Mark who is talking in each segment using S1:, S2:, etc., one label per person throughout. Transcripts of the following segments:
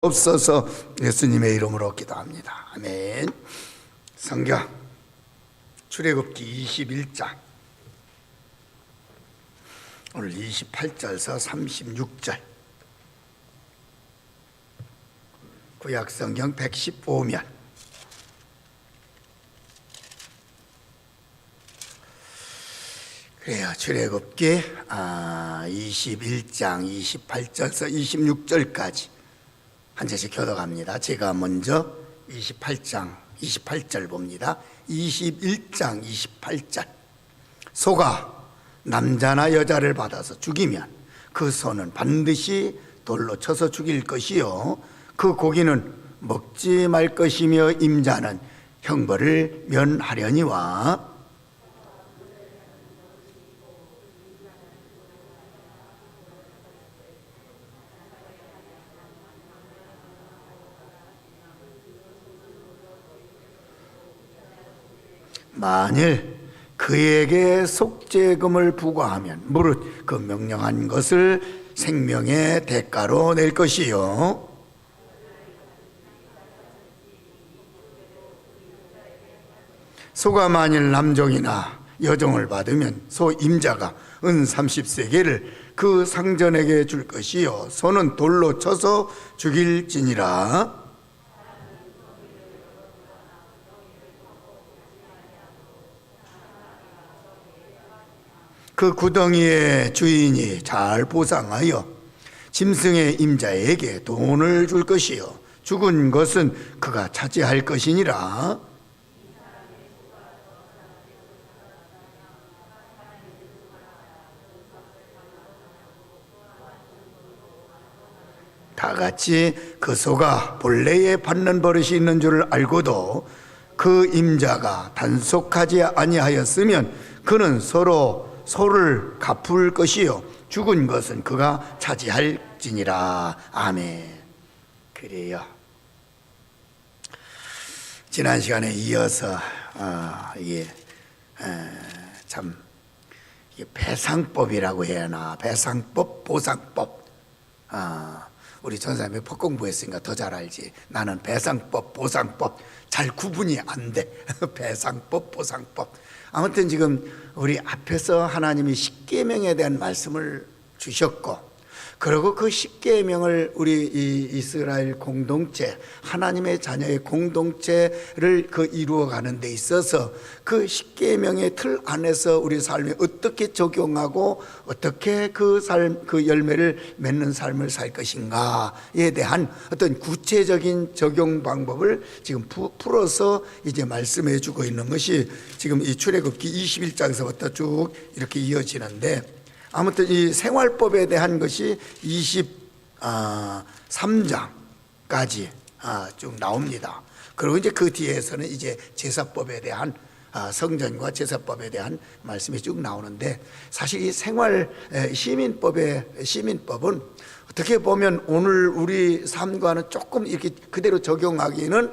S1: 없어서 예수님의 이름으로 기도합니다. 아멘. 성경 출애굽기 21장 오늘 28절에서 36절, 구약성경 115면 그래요. 출애굽기 21장 28절에서 26절까지 한 절씩 교독합니다. 제가 먼저 28절 봅니다. 21장 28절. 소가 남자나 여자를 받아서 죽이면 그 소는 반드시 돌로 쳐서 죽일 것이요, 그 고기는 먹지 말 것이며 임자는 형벌을 면하려니와. 만일 그에게 속죄금을 부과하면 무릇 그 명령한 것을 생명의 대가로 낼 것이요, 소가 만일 남종이나 여종을 받으면 소 임자가 은 30세겔을 그 상전에게 줄 것이요, 소는 돌로 쳐서 죽일지니라. 그 구덩이의 주인이 잘 보상하여 짐승의 임자에게 돈을 줄 것이요, 죽은 것은 그가 차지할 것이니라. 다 같이 그 소가 본래에 받는 버릇이 있는 줄 알고도 그 임자가 단속하지 아니하였으면 그는 서로 소를 갚을 것이요, 죽은 것은 그가 차지할지니라. 아멘. 그래요. 지난 시간에 이어서 이게 참 배상법이라고 해야 하나, 배상법, 보상법. 우리 전사님이 법 공부했으니까 더 잘 알지. 나는 배상법, 보상법 잘 구분이 안 돼. 배상법, 보상법. 아무튼 지금 우리 앞에서 하나님이 십계명에 대한 말씀을 주셨고, 그리고 그 십계명을 우리 이 이스라엘 공동체, 하나님의 자녀의 공동체를 이루어가는 데 있어서 그 십계명의 틀 안에서 우리 삶에 어떻게 적용하고 어떻게 그 열매를 맺는 삶을 살 것인가에 대한 어떤 구체적인 적용 방법을 지금 풀어서 이제 말씀해 주고 있는 것이 지금 이 출애굽기 21장에서부터 쭉 이렇게 이어지는데, 아무튼 이 생활법에 대한 것이 23장까지 쭉 나옵니다. 그리고 이제 그 뒤에서는 이제 제사법에 대한 성전과 제사법에 대한 말씀이 쭉 나오는데, 사실 이 생활 시민법은 어떻게 보면 오늘 우리 삶과는 조금 이렇게 그대로 적용하기는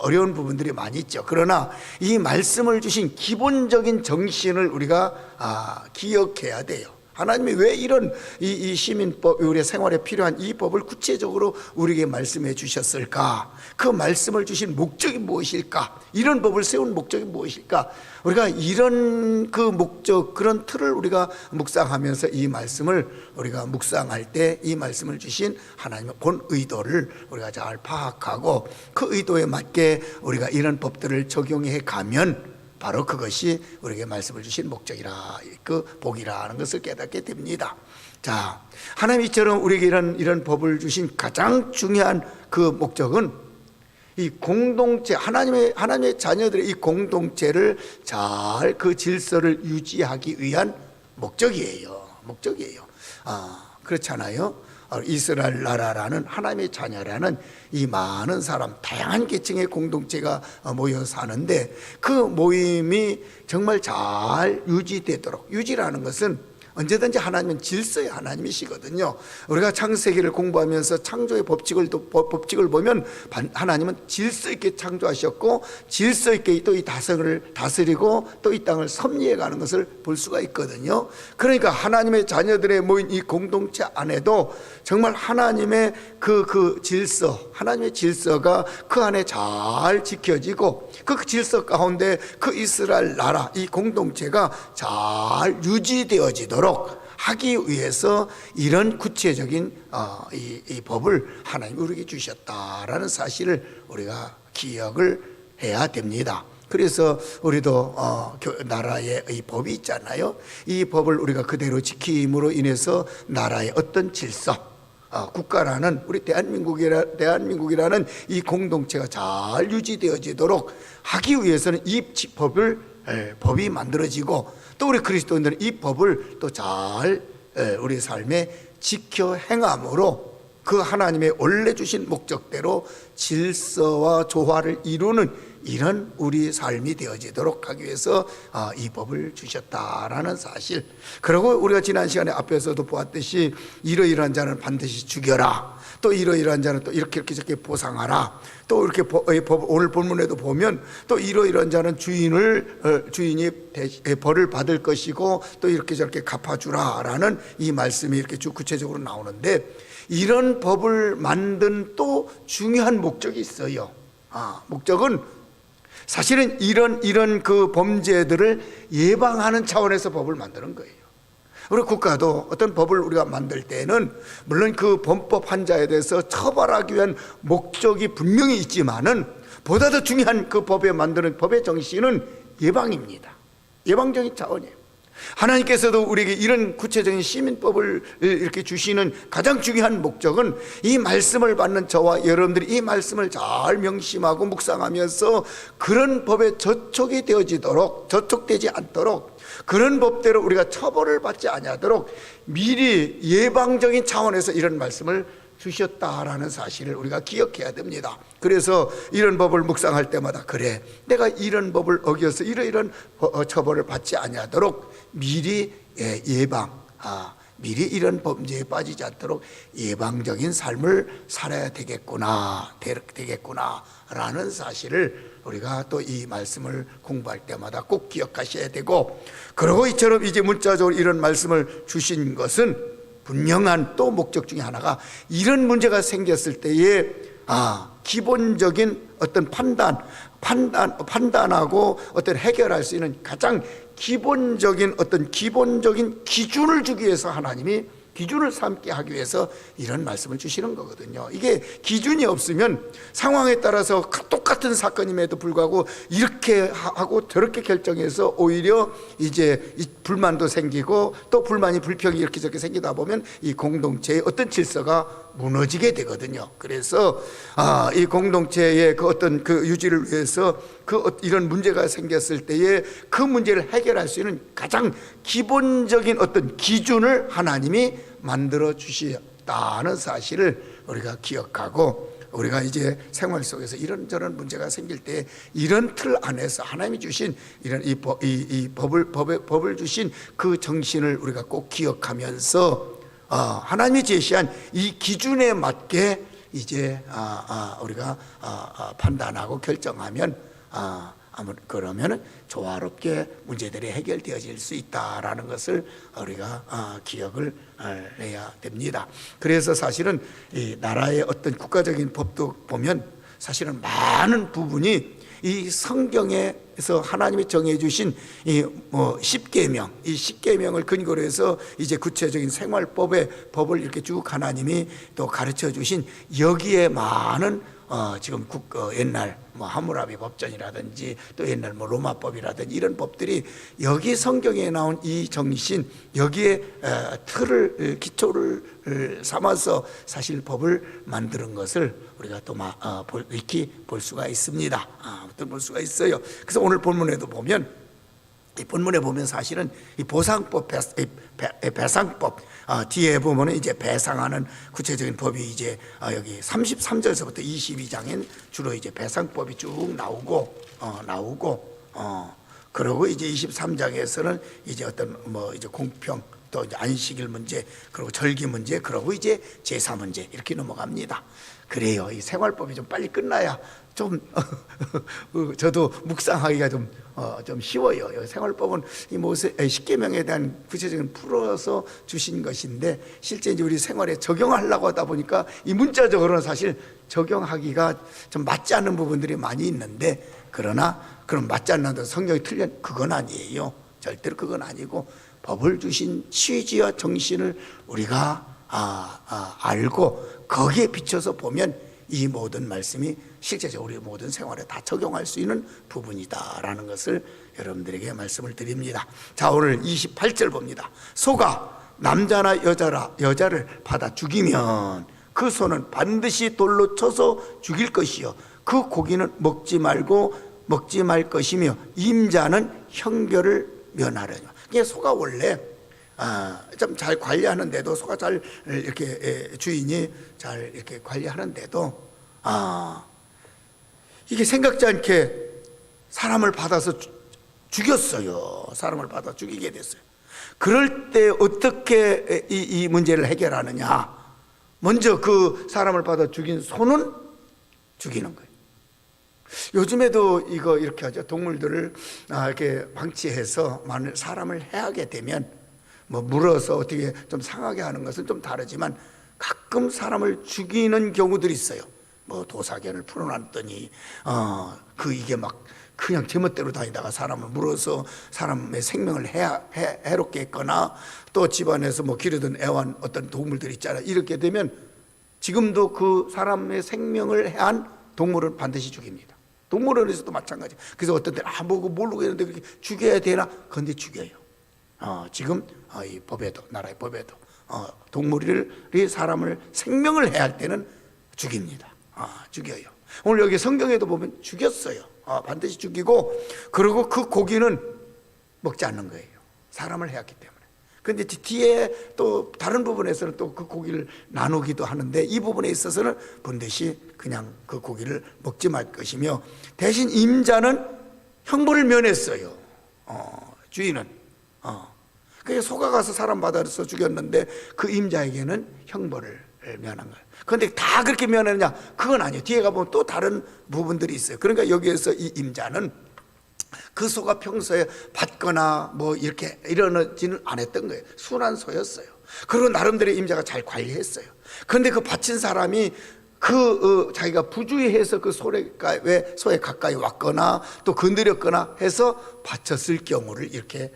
S1: 어려운 부분들이 많이 있죠. 그러나 이 말씀을 주신 기본적인 정신을 우리가 기억해야 돼요. 하나님이 왜 이런 이 시민법, 우리의 생활에 필요한 이 법을 구체적으로 우리에게 말씀해 주셨을까? 그 말씀을 주신 목적이 무엇일까? 이런 법을 세운 목적이 무엇일까? 우리가 이런 그 목적, 그런 틀을 우리가 묵상하면서 이 말씀을 우리가 묵상할 때 이 말씀을 주신 하나님의 본 의도를 우리가 잘 파악하고 그 의도에 맞게 우리가 이런 법들을 적용해 가면 바로 그것이 우리에게 말씀을 주신 목적이라, 그 복이라는 것을 깨닫게 됩니다. 자, 하나님이 이처럼 우리에게 이런 법을 주신 가장 중요한 그 목적은 이 공동체, 하나님의 자녀들의 이 공동체를 잘 그 질서를 유지하기 위한 목적이에요. 그렇잖아요. 이스라엘 나라라는 하나님의 자녀라는 이 많은 사람, 다양한 계층의 공동체가 모여 사는데, 그 모임이 정말 잘 유지되도록, 유지라는 것은 언제든지 하나님은 질서의 하나님이시거든요. 우리가 창세기를 공부하면서 창조의 법칙을 보면 하나님은 질서 있게 창조하셨고 질서 있게 또 이 다성을 다스리고 또 이 땅을 섭리해 가는 것을 볼 수가 있거든요. 그러니까 하나님의 자녀들의 모인 이 공동체 안에도 정말 하나님의 그 질서, 하나님의 질서가 그 안에 잘 지켜지고 그 질서 가운데 그 이스라엘 나라 이 공동체가 잘 유지되어지도록 하기 위해서 이런 구체적인 이 법을 하나님이 우리에게 주셨다라는 사실을 우리가 기억을 해야 됩니다. 그래서 우리도 나라의 이 법이 있잖아요. 이 법을 우리가 그대로 지킴으로 인해서 나라의 어떤 질서, 국가라는 우리 대한민국이라는 이 공동체가 잘 유지되어지도록 하기 위해서는 이 법이 만들어지고 또 우리 그리스도인들은 이 법을 또 잘 우리 삶에 지켜 행함으로 그 하나님의 원래 주신 목적대로 질서와 조화를 이루는 이런 우리 삶이 되어지도록 하기 위해서 이 법을 주셨다라는 사실. 그리고 우리가 지난 시간에 앞에서도 보았듯이 이러이러한 자는 반드시 죽여라, 또 이러이러한 자는 또 이렇게 저렇게 보상하라, 또 이렇게 오늘 본문에도 보면 또 이러이러한 자는 주인이 벌을 받을 것이고 또 이렇게 저렇게 갚아주라라는 이 말씀이 이렇게 쭉 구체적으로 나오는데, 이런 법을 만든 또 중요한 목적이 있어요. 목적은 사실은 이런 그 범죄들을 예방하는 차원에서 법을 만드는 거예요. 우리 국가도 어떤 법을 우리가 만들 때는 물론 그 범법 환자에 대해서 처벌하기 위한 목적이 분명히 있지만은 보다 더 중요한 그 법에 만드는 법의 정신은 예방입니다. 예방적인 차원이에요. 하나님께서도 우리에게 이런 구체적인 시민법을 이렇게 주시는 가장 중요한 목적은 이 말씀을 받는 저와 여러분들이 이 말씀을 잘 명심하고 묵상하면서 그런 법에 저촉되지 않도록, 그런 법대로 우리가 처벌을 받지 아니하도록 미리 예방적인 차원에서 이런 말씀을 주셨다라는 사실을 우리가 기억해야 됩니다. 그래서 이런 법을 묵상할 때마다 그래, 내가 이런 법을 어겨서 이런 처벌을 받지 아니하도록 미리 미리 이런 범죄에 빠지지 않도록 예방적인 삶을 살아야 되겠구나라는 사실을 우리가 또 이 말씀을 공부할 때마다 꼭 기억하셔야 되고, 그리고 이처럼 이제 문자적으로 이런 말씀을 주신 것은 분명한 또 목적 중에 하나가, 이런 문제가 생겼을 때에 기본적인 어떤 판단하고 어떤 해결할 수 있는 가장 기본적인 기준을 주기 위해서 하나님이 기준을 삼게 하기 위해서 이런 말씀을 주시는 거거든요. 이게 기준이 없으면 상황에 따라서 똑같은 사건임에도 불구하고 이렇게 하고 저렇게 결정해서 오히려 이제 불만도 생기고 또 불평이 이렇게 저렇게 생기다 보면 이 공동체의 어떤 질서가 무너지게 되거든요. 그래서 이 공동체의 그 어떤 그 유지를 위해서 이런 문제가 생겼을 때에 그 문제를 해결할 수 있는 가장 기본적인 어떤 기준을 하나님이 만들어 주셨다는 사실을 우리가 기억하고, 우리가 이제 생활 속에서 이런저런 문제가 생길 때 이런 틀 안에서 하나님이 주신 이런 이 법을 주신 그 정신을 우리가 꼭 기억하면서 하나님이 제시한 이 기준에 맞게 이제 우리가 판단하고 결정하면 그러면 조화롭게 문제들이 해결되어질 수 있다라는 것을 우리가 기억을 해야 됩니다. 그래서 사실은 이 나라의 어떤 국가적인 법도 보면 사실은 많은 부분이 이 성경에서 하나님이 정해 주신 이 10계명, 이 10계명을 근거로 해서 이제 구체적인 법을 이렇게 쭉 하나님이 또 가르쳐 주신, 여기에 많은 지금 옛날 하무라비 법전이라든지 또 옛날 로마법이라든지 이런 법들이 여기 성경에 나온 이 정신, 여기에 기초를 삼아서 사실 법을 만드는 것을 우리가 또 익히 볼 수가 있습니다. 볼 수가 있어요. 그래서 오늘 본문에도 보면, 이 본문에 보면 사실은 이 보상법, 배상법, 뒤에 보면은 이제 배상하는 구체적인 법이 이제 여기 33절에서부터 22장엔 주로 이제 배상법이 쭉 나오고 그리고 이제 23장에서는 이제 어떤 이제 공평, 또 이제 안식일 문제, 그리고 절기 문제, 그러고 이제 제사 문제 이렇게 넘어갑니다. 그래요. 이 생활법이 좀 빨리 끝나야 좀 저도 묵상하기가 좀 쉬워요. 생활법은 이 모세 10계명에 대한 구체적인 풀어서 주신 것인데 실제 이제 우리 생활에 적용하려고 하다 보니까 이 문자적으로는 사실 적용하기가 좀 맞지 않는 부분들이 많이 있는데, 그러나 그럼 맞지 않는다 성경이 틀린 그건 아니에요. 절대로 그건 아니고 법을 주신 취지와 정신을 우리가 알고 거기에 비춰서 보면 이 모든 말씀이 실제적으로 우리 모든 생활에 다 적용할 수 있는 부분이다라는 것을 여러분들에게 말씀을 드립니다. 자, 오늘 28절 봅니다. 소가 남자나 여자를 받아 죽이면 그 소는 반드시 돌로 쳐서 죽일 것이요 그 고기는 먹지 말 것이며 임자는 형벌을 면하려냐. 이게 소가 원래 좀 잘 관리하는데도, 소가 잘 이렇게 주인이 잘 이렇게 관리하는데도 이게 생각지 않게 사람을 받아서 죽였어요. 사람을 받아 죽이게 됐어요. 그럴 때 어떻게 이 문제를 해결하느냐? 먼저 그 사람을 받아 죽인 소는 죽이는 거예요. 요즘에도 이거 이렇게 하죠. 동물들을 이렇게 방치해서 만일 사람을 해하게 되면 뭐 물어서 어떻게 좀 상하게 하는 것은 좀 다르지만 가끔 사람을 죽이는 경우들이 있어요. 뭐 도사견을 풀어놨더니 이게 막 그냥 제멋대로 다니다가 사람을 물어서 사람의 생명을 해롭게 했거나, 또 집안에서 뭐 기르던 애완 어떤 동물들 있잖아요. 이렇게 되면 지금도 그 사람의 생명을 해한 동물은 반드시 죽입니다. 동물원에서도 마찬가지. 그래서 어떤 때는 뭐 모르고 있는데 그렇게 죽여야 되나? 그런데 죽여요. 지금 이 법에도, 나라의 법에도 동물이 사람을 생명을 해할 때는 죽입니다. 죽여요. 오늘 여기 성경에도 보면 죽였어요. 반드시 죽이고, 그리고 그 고기는 먹지 않는 거예요. 사람을 해왔기 때문에. 그런데 뒤에 또 다른 부분에서는 또 그 고기를 나누기도 하는데, 이 부분에 있어서는 반드시 그냥 그 고기를 먹지 말 것이며, 대신 임자는 형벌을 면했어요. 주인은. 그게 소가 가서 사람 받아서 죽였는데 그 임자에게는 형벌을 면한 거예요. 그런데 다 그렇게 면하느냐? 그건 아니에요. 뒤에 가보면 또 다른 부분들이 있어요. 그러니까 여기에서 이 임자는 그 소가 평소에 받거나 뭐 이렇게 이러지는 않았던 거예요. 순한 소였어요. 그리고 나름대로 임자가 잘 관리했어요. 그런데 그 바친 사람이 자기가 부주의해서 그 소에 가까이 왔거나 또 건드렸거나 해서 바쳤을 경우를 이렇게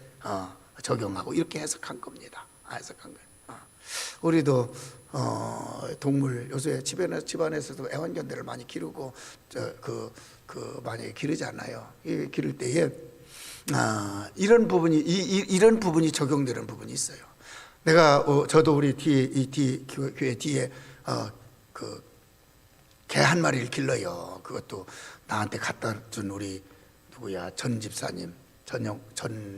S1: 적용하고 이렇게 해석한 겁니다. 해석한 거예요. 우리도 동물 요새 집안에서도 애완견들을 많이 기르고 많이 기르잖아요. 이 기를 때에 이런 부분이 적용되는 부분이 있어요. 저도 우리 교회 뒤에 개 한 마리를 길러요. 그것도 나한테 갖다 준 우리 전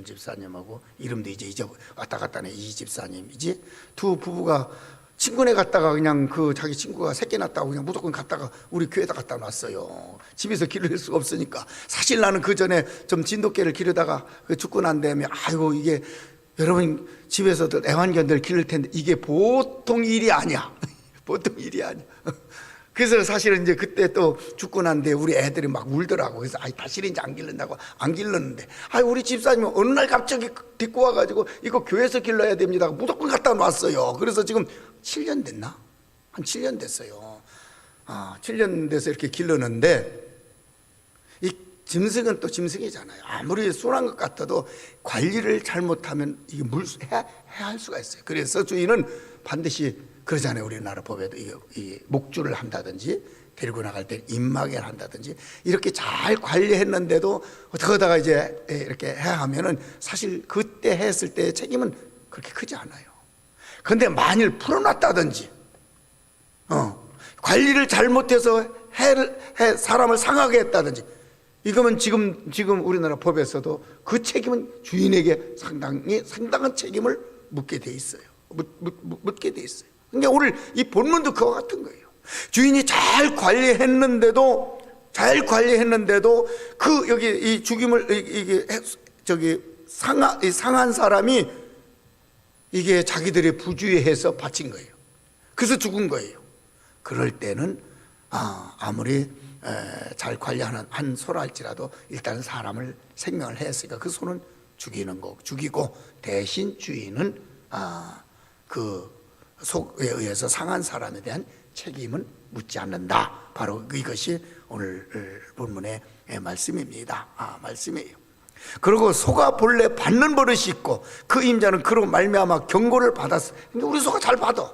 S1: 집사님하고 이름도 이제 왔다 갔다 하네. 이 집사님이지. 두 부부가 친구네 갔다가 그냥 자기 친구가 새끼 낳았다고 그냥 무조건 갔다가 우리 교회에다 갖다 놨어요. 집에서 기를 수가 없으니까. 사실 나는 그 전에 좀 진돗개를 기르다가 죽고 난 다음에 이게 여러분 집에서도 애완견들 기를 텐데 이게 보통 일이 아니야. 보통 일이 아니야. 그래서 사실은 이제 그때 또 죽고 난 뒤에 우리 애들이 막 울더라고. 그래서 다시는 이제 안 기른다고 안 길렀는데, 우리 집사님은 어느 날 갑자기 데리고 와가지고 이거 교회에서 길러야 됩니다. 무조건 갖다 놨어요. 그래서 지금 7년 됐나? 한 7년 됐어요. 7년 돼서 이렇게 길렀는데, 이 짐승은 또 짐승이잖아요. 아무리 순한 것 같아도 관리를 잘못하면 이게 해할 수가 있어요. 그래서 주인은 반드시 그러잖아요. 우리나라 법에도 이 목줄을 한다든지 데리고 나갈 때 입마개를 한다든지 이렇게 잘 관리했는데도 거기다가 이제 이렇게 해야 하면은 사실 그때 했을 때의 책임은 그렇게 크지 않아요. 그런데 만일 풀어놨다든지 관리를 잘못해서 사람을 상하게 했다든지, 이거면 지금 우리나라 법에서도 그 책임은 주인에게 상당한 책임을 묻게 돼 있어요. 묻게 돼 있어요. 그러니까 오늘 이 본문도 그와 같은 거예요. 주인이 잘 관리했는데도 여기 이 죽임을 상한 사람이 이게 자기들의 부주의에 해서 바친 거예요. 그래서 죽은 거예요. 그럴 때는 아무리 잘 관리하는 한 소라 할지라도 일단 사람을 생명을 했으니까 그 소는 죽이는 거, 죽이고 대신 주인은 그 소에 의해서 상한 사람에 대한 책임은 묻지 않는다. 바로 이것이 오늘 본문의 말씀입니다. 말씀이에요. 그리고 소가 본래 받는 버릇이 있고 그 임자는 그로 말미암아 경고를 받았어. 근데 우리 소가 잘 받아.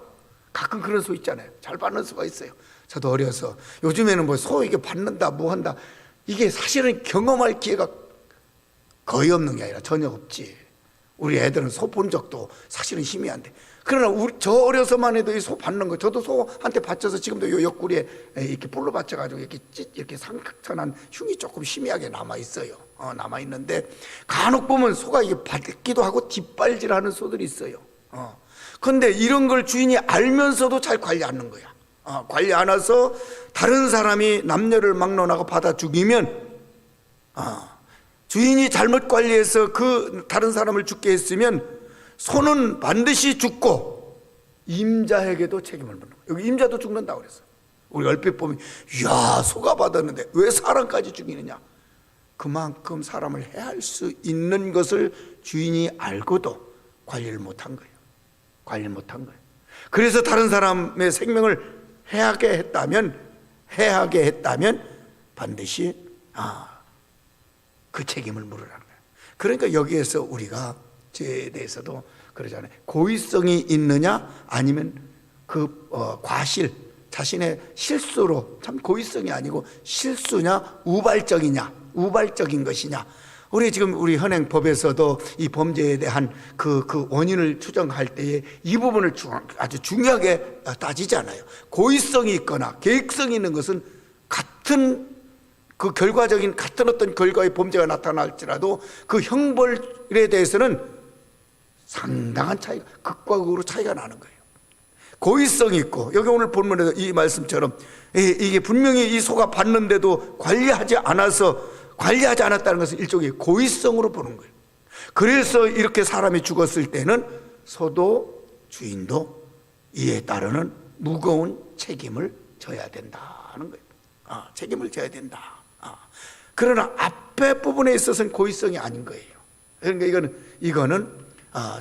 S1: 가끔 그런 소 있잖아요. 잘 받는 소가 있어요. 저도 어려서 요즘에는 뭐 소 이게 받는다 뭐 한다, 이게 사실은 경험할 기회가 거의 없는 게 아니라 전혀 없지. 우리 애들은 소 본 적도 사실은 희미한데, 그러나 저 어려서만 해도 이 소 받는 거, 저도 소한테 받쳐서 지금도 요 옆구리에 이렇게 뿔로 받쳐가지고 이렇게 상처난 흉이 조금 희미하게 남아 있어요. 남아 있는데 간혹 보면 소가 이게 받기도 하고 뒷발질하는 소들이 있어요. 근데 이런 걸 주인이 알면서도 잘 관리 안 하는 거야. 관리 안 해서 다른 사람이 남녀를 막론하고 받아 죽이면 주인이 잘못 관리해서 그 다른 사람을 죽게 했으면 소는 반드시 죽고 임자에게도 책임을 묻는 거예요. 여기 임자도 죽는다고 그랬어요. 우리 얼핏 보면 이야, 소가 받았는데 왜 사람까지 죽이느냐. 그만큼 사람을 해할 수 있는 것을 주인이 알고도 관리를 못한 거예요. 관리를 못한 거예요. 그래서 다른 사람의 생명을 해하게 했다면 반드시 그 책임을 물으라는 거예요. 그러니까 여기에서 우리가 죄에 대해서도 그러잖아요. 고의성이 있느냐 아니면 그 과실, 자신의 실수로, 참 고의성이 아니고 실수냐 우발적인 것이냐. 우리 현행법에서도 이 범죄에 대한 그 원인을 추정할 때에 이 부분을 아주 중요하게 따지잖아요. 고의성이 있거나 계획성이 있는 것은 같은 그 결과적인 같은 어떤 결과의 범죄가 나타날지라도 그 형벌에 대해서는 상당한 차이가, 극과 극으로 차이가 나는 거예요. 고의성이 있고, 여기 오늘 본문에서 이 말씀처럼 이게 분명히 이 소가 받는데도 관리하지 않았다는 것은 일종의 고의성으로 보는 거예요. 그래서 이렇게 사람이 죽었을 때는 소도 주인도 이에 따르는 무거운 책임을 져야 된다는 거예요. 책임을 져야 된다. 그러나 앞에 부분에 있어서는 고의성이 아닌 거예요. 그러니까 이거는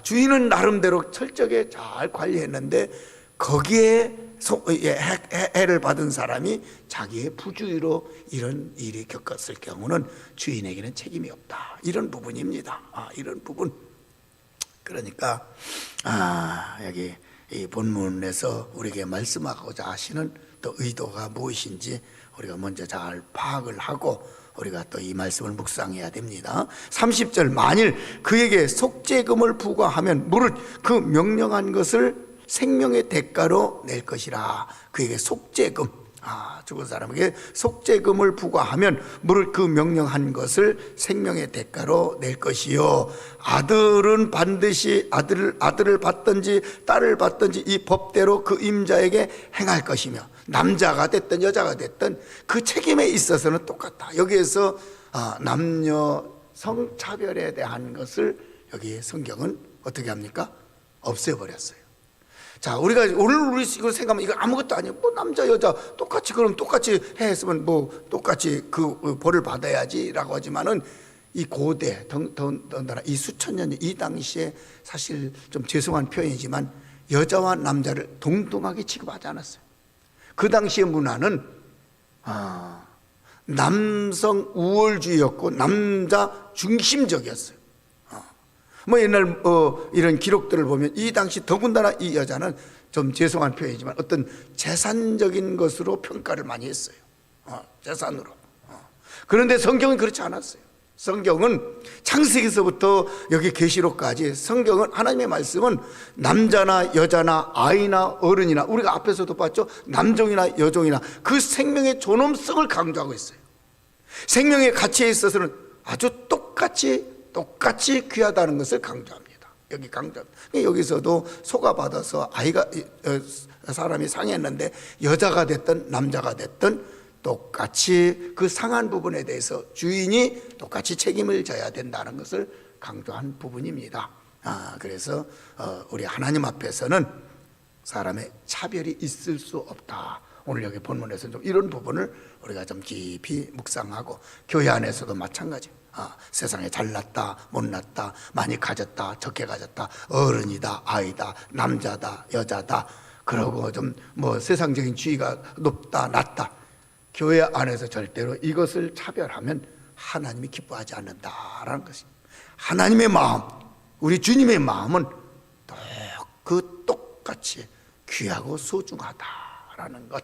S1: 주인은 나름대로 철저하게 잘 관리했는데 거기에 해를 받은 사람이 자기의 부주의로 이런 일이 겪었을 경우는 주인에게는 책임이 없다. 이런 부분입니다. 이런 부분. 그러니까 여기 이 본문에서 우리에게 말씀하고자 하시는 또 의도가 무엇인지 우리가 먼저 잘 파악을 하고 우리가 또 이 말씀을 묵상해야 됩니다. 30절, 만일 그에게 속죄금을 부과하면 무릇 그 명령한 것을 생명의 대가로 낼 것이라. 그에게 속죄금, 죽은 사람에게 속죄금을 부과하면 무릇 그 명령한 것을 생명의 대가로 낼 것이요, 아들은 반드시 아들을 받든지 딸을 받든지 이 법대로 그 임자에게 행할 것이며, 남자가 됐든 여자가 됐든 그 책임에 있어서는 똑같다. 여기에서 남녀 성차별에 대한 것을 여기 성경은 어떻게 합니까? 없애버렸어요. 자, 우리가 오늘 이걸 생각하면 이거 아무것도 아니에요. 뭐 남자 여자 똑같이, 그럼 똑같이 했으면 뭐 똑같이 그 벌을 받아야지라고 하지만은 이 고대 더군다나 이 수천 년 이 당시에 사실 좀 죄송한 표현이지만 여자와 남자를 동등하게 취급하지 않았어요. 그 당시의 문화는 남성 우월주의였고 남자 중심적이었어요. 뭐 옛날 이런 기록들을 보면 이 당시 더군다나 이 여자는 좀 죄송한 표현이지만 어떤 재산적인 것으로 평가를 많이 했어요. 재산으로. 그런데 성경은 그렇지 않았어요. 성경은 창세기서부터 여기 계시록까지 성경은, 하나님의 말씀은 남자나 여자나 아이나 어른이나, 우리가 앞에서도 봤죠, 남종이나 여종이나 그 생명의 존엄성을 강조하고 있어요. 생명의 가치에 있어서는 아주 똑같이 귀하다는 것을 강조합니다. 여기 강조합니다. 여기서도 소가 받아서 사람이 상했는데 여자가 됐든 남자가 됐든 똑같이 그 상한 부분에 대해서 주인이 똑같이 책임을 져야 된다는 것을 강조한 부분입니다. 그래서 우리 하나님 앞에서는 사람의 차별이 있을 수 없다. 오늘 여기 본문에서 좀 이런 부분을 우리가 좀 깊이 묵상하고, 교회 안에서도 마찬가지. 세상에 잘났다, 못났다, 많이 가졌다, 적게 가졌다, 어른이다, 아이다, 남자다, 여자다, 그러고 좀 뭐 세상적인 지위가 높다, 낮다. 교회 안에서 절대로 이것을 차별하면 하나님이 기뻐하지 않는다라는 것입니다. 하나님의 마음, 우리 주님의 마음은 똑같이 귀하고 소중하다라는 것.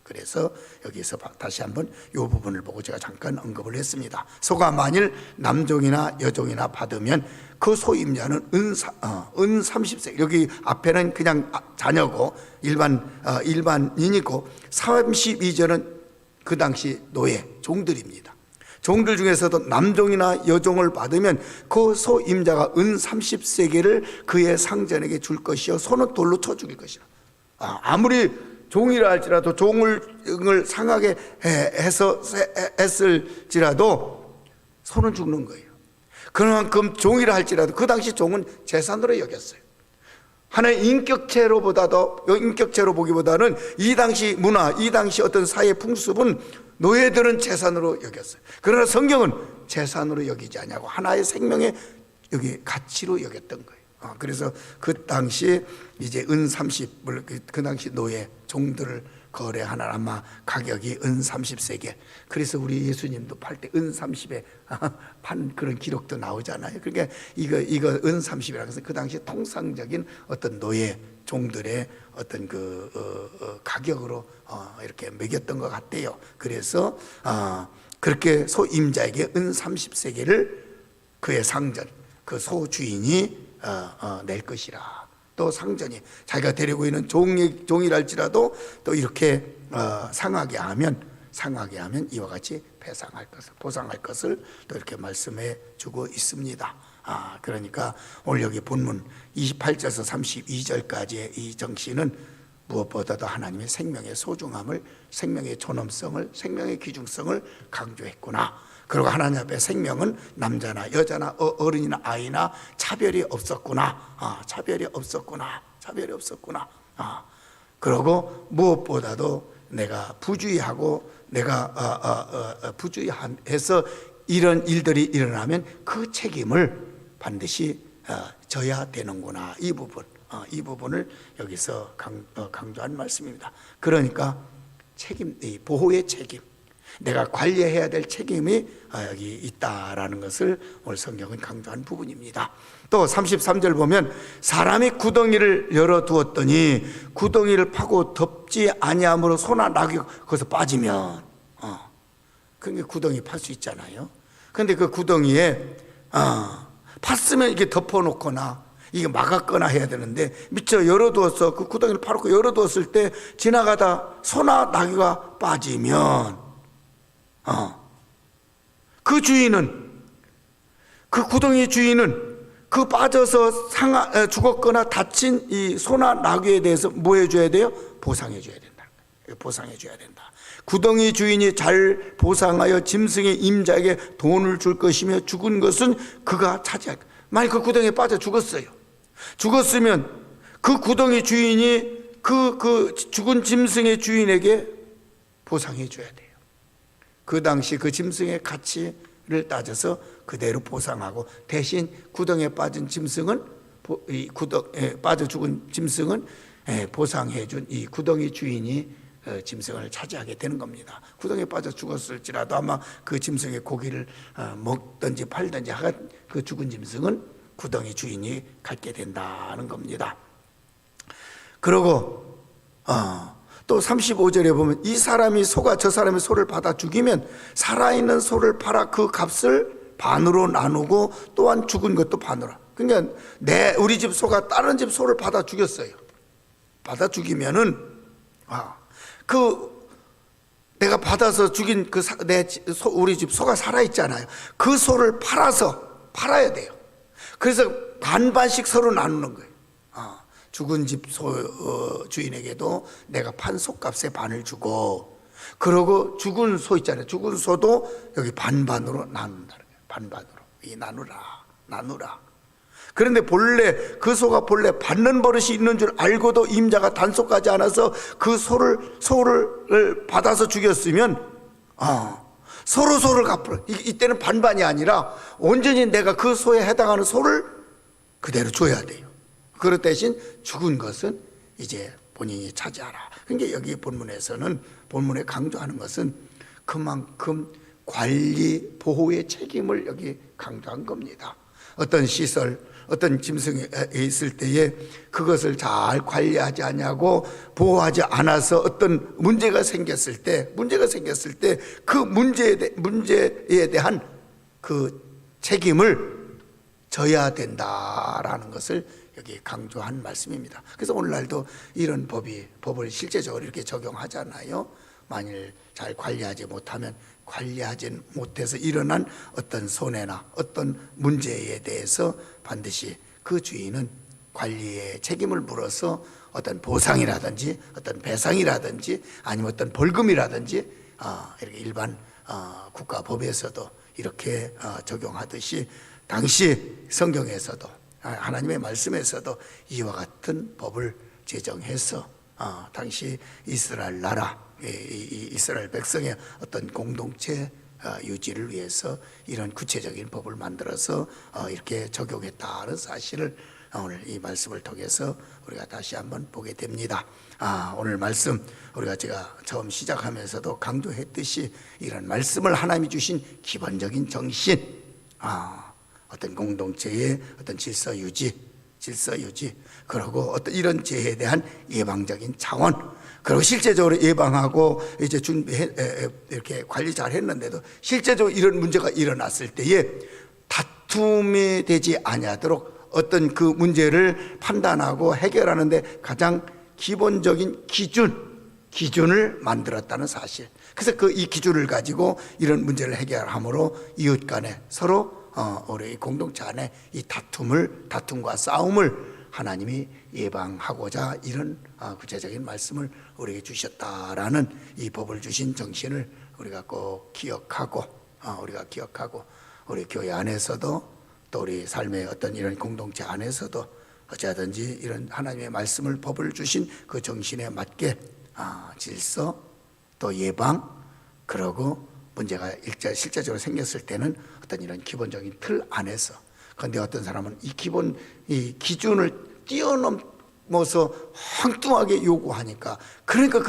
S1: 그래서 여기서 다시 한번 이 부분을 보고 제가 잠깐 언급을 했습니다. 소가 만일 남종이나 여종이나 받으면 그 소임자는 은 30세, 여기 앞에는 그냥 자녀고 일반인이고, 32절은 그 당시 노예, 종들입니다. 종들 중에서도 남종이나 여종을 받으면 그 소임자가 은 30세겔을 그의 상전에게 줄 것이요 소는 돌로 쳐 죽일 것이라. 아무리 종이라 할지라도 종을 상하게 해서 했을지라도 소는 죽는 거예요. 그만큼 종이라 할지라도 그 당시 종은 재산으로 여겼어요. 하나의 인격체로 보기보다는 이 당시 문화, 이 당시 어떤 사회 풍습은 노예들은 재산으로 여겼어요. 그러나 성경은 재산으로 여기지 않냐고 하나의 생명의 여기 가치로 여겼던 거예요. 그래서 그 당시 이제 은 30을 그 당시 노예 종들을 거래하는 아마 가격이 은 30세겔. 그래서 우리 예수님도 팔 때 은 30에 판 그런 기록도 나오잖아요. 그러니까 이거 은 30이라고 해서 그 당시 통상적인 어떤 노예 종들의 어떤 그 가격으로 이렇게 매겼던 것 같대요. 그래서 그렇게 소임자에게 은 30세겔을 그의 상전, 그 소 주인이 낼 것이라. 또 상전이 자기가 데리고 있는 종이랄지라도 또 이렇게 상하게 하면 이와 같이 보상할 것을 또 이렇게 말씀해 주고 있습니다. 그러니까 오늘 여기 본문 28절에서 32절까지의 이 정신은 무엇보다도 하나님의 생명의 소중함을, 생명의 존엄성을, 생명의 귀중성을 강조했구나. 그리고 하나님 앞에 생명은 남자나 여자나 어른이나 아이나 차별이 없었구나. 차별이 없었구나. 그리고 무엇보다도 내가 부주의하고 내가 부주의해서 이런 일들이 일어나면 그 책임을 반드시 져야 되는구나. 이 부분을 여기서 강조한 말씀입니다. 그러니까 책임, 보호의 책임, 내가 관리해야 될 책임이 여기 있다라는 것을 오늘 성경은 강조한 부분입니다. 또 33절 보면 사람이 구덩이를 열어두었더니 구덩이를 파고 덮지 아니함으로 소나 낙이 거기서 빠지면, 그러니까 구덩이 팔 수 있잖아요. 그런데 그 구덩이에 팠으면 이게 덮어놓거나 이게 막았거나 해야 되는데 미처 열어두어서 그 구덩이를 파놓고 열어두었을 때 지나가다 소나 나귀가 빠지면 그 주인은, 그 구덩이 주인은 그 빠져서 죽었거나 다친 이 소나 나귀에 대해서 뭐 해줘야 돼요? 보상해줘야 된다. 보상해줘야 된다. 구덩이 주인이 잘 보상하여 짐승의 임자에게 돈을 줄 것이며 죽은 것은 그가 차지할 것. 만약 그 구덩이에 빠져 죽었으면 그 구덩이 주인이 그 죽은 짐승의 주인에게 보상해줘야 돼요. 그 당시 그 짐승의 가치를 따져서 그대로 보상하고, 대신 구덩이에 빠진 짐승은, 빠져 죽은 짐승은 보상해준 이 구덩이 주인이 짐승을 차지하게 되는 겁니다. 구덩이에 빠져 죽었을지라도 아마 그 짐승의 고기를 먹든지 팔든지 하간 그 죽은 짐승은 구덩이 주인이 갖게 된다는 겁니다. 그리고 또 35절에 보면 이 사람이 저 사람의 소를 받아 죽이면 살아있는 소를 팔아 그 값을 반으로 나누고 또한 죽은 것도 반으로. 그러니까 우리 집 소가 다른 집 소를 받아 죽였어요. 받아 죽이면은 내가 받아서 죽인 우리 집 소가 살아있잖아요. 그 소를 팔아야 돼요. 그래서 반반씩 서로 나누는 거예요. 죽은 집 주인에게도 내가 판 소값의 반을 주고, 그러고 죽은 소 있잖아요. 죽은 소도 여기 반반으로 나눈다는 거예요. 반반으로. 나누라. 그런데 본래 그 소가 본래 받는 버릇이 있는 줄 알고도 임자가 단속하지 않아서 그 소를 받아서 죽였으면 소를 갚으라. 이때는 반반이 아니라 온전히 내가 그 소에 해당하는 소를 그대로 줘야 돼요. 그 대신 죽은 것은 이제 본인이 차지하라. 그러니까 여기 본문에 강조하는 것은 그만큼 관리 보호의 책임을 여기 강조한 겁니다. 어떤 시설, 어떤 짐승이 있을 때에 그것을 잘 관리하지 않냐고 보호하지 않아서 어떤 문제가 생겼을 때 그 문제에 대한 그 책임을 져야 된다라는 것을 여기 강조한 말씀입니다. 그래서 오늘날도 이런 법을 실제적으로 이렇게 적용하잖아요. 만일 잘 관리하지 못하면 관리하지 못해서 일어난 어떤 손해나 어떤 문제에 대해서 반드시 그 주인은 관리의 책임을 물어서 어떤 보상이라든지 어떤 배상이라든지 아니면 어떤 벌금이라든지 이렇게 일반 국가법에서도 이렇게 적용하듯이 당시 성경에서도 하나님의 말씀에서도 이와 같은 법을 제정해서 당시 이스라엘 나라 이스라엘 백성의 어떤 공동체 유지를 위해서 이런 구체적인 법을 만들어서 이렇게 적용했다는 사실을 오늘 이 말씀을 통해서 우리가 다시 한번 보게 됩니다. 오늘 말씀 제가 처음 시작하면서도 강조했듯이 이런 말씀을 하나님이 주신 기본적인 정신, 어떤 공동체의 어떤 질서 유지, 그리고 어떤 이런 죄에 대한 예방적인 차원, 그리고 실제적으로 예방하고 이제 이렇게 관리 잘 했는데도 실제적으로 이런 문제가 일어났을 때에 다툼이 되지 아니하도록 어떤 그 문제를 판단하고 해결하는데 가장 기본적인 기준을 만들었다는 사실. 그래서 이 기준을 가지고 이런 문제를 해결함으로 이웃 간에 서로 우리 공동체 안에 이 다툼과 싸움을 하나님이 예방하고자 이런 구체적인 말씀을 우리에게 주셨다라는 이 법을 주신 정신을 우리가 꼭 기억하고 우리 교회 안에서도 또 우리 삶의 어떤 이런 공동체 안에서도 어찌하든지 이런 하나님의 말씀을 법을 주신 그 정신에 맞게 질서 또 예방, 그러고 문제가 실제적으로 생겼을 때는 어떤 이런 기본적인 틀 안에서. 그런데 어떤 사람은 이 기준을 뛰어넘어서 엉뚱하게 요구하니까 그러니까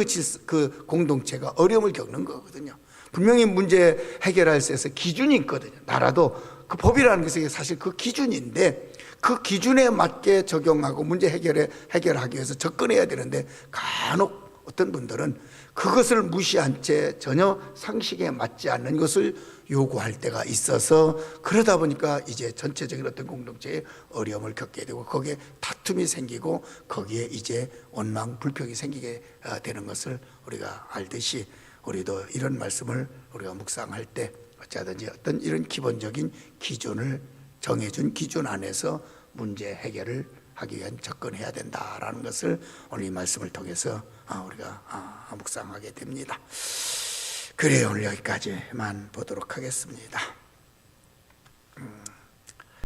S1: 그 공동체가 어려움을 겪는 거거든요. 분명히 문제 해결할 때 있어서 기준이 있거든요. 나라도 그 법이라는 것이 사실 그 기준인데 그 기준에 맞게 적용하고 문제 해결하기 위해서 접근해야 되는데 간혹 어떤 분들은 그것을 무시한 채 전혀 상식에 맞지 않는 것을 요구할 때가 있어서 그러다 보니까 이제 전체적인 어떤 공동체에 어려움을 겪게 되고 거기에 다툼이 생기고 거기에 이제 원망, 불평이 생기게 되는 것을 우리가 알듯이 우리도 이런 말씀을 우리가 묵상할 때 어찌하든지 어떤 이런 기본적인 기준을 정해준 기준 안에서 문제 해결을 하기 위한 접근해야 된다라는 것을 오늘 이 말씀을 통해서 우리가 묵상하게 됩니다. 그래요, 오늘 여기까지만 보도록 하겠습니다.